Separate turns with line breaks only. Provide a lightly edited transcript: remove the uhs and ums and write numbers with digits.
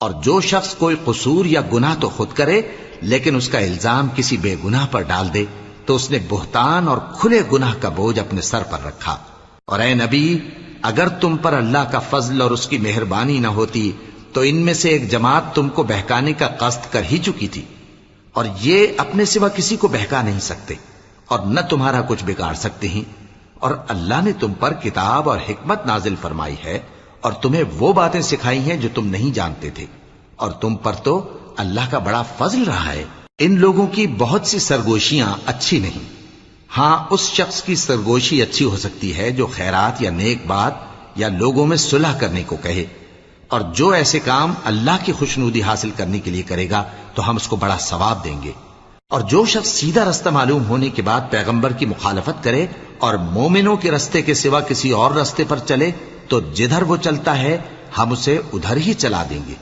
اور جو شخص کوئی قصور یا گناہ تو خود کرے لیکن اس کا الزام کسی بے گناہ پر ڈال دے تو اس نے بہتان اور کھلے گناہ کا بوجھ اپنے سر پر رکھا۔ اور اے نبی، اگر تم پر اللہ کا فضل اور اس کی مہربانی نہ ہوتی تو ان میں سے ایک جماعت تم کو بہکانے کا قصد کر ہی چکی تھی، اور یہ اپنے سوا کسی کو بہکا نہیں سکتے اور نہ تمہارا کچھ بگاڑ سکتے ہیں۔ اور اللہ نے تم پر کتاب اور حکمت نازل فرمائی ہے اور تمہیں وہ باتیں سکھائی ہیں جو تم نہیں جانتے تھے، اور تم پر تو اللہ کا بڑا فضل رہا ہے۔ ان لوگوں کی بہت سی سرگوشیاں اچھی نہیں، ہاں اس شخص کی سرگوشی اچھی ہو سکتی ہے جو خیرات یا نیک بات یا لوگوں میں صلح کرنے کو کہے، اور جو ایسے کام اللہ کی خوشنودی حاصل کرنے کے لیے کرے گا تو ہم اس کو بڑا ثواب دیں گے۔ اور جو شخص سیدھا رستہ معلوم ہونے کے بعد پیغمبر کی مخالفت کرے اور مومنوں کے رستے کے سوا کسی اور رستے پر چلے تو جدھر وہ چلتا ہے ہم اسے ادھر ہی چلا دیں گے۔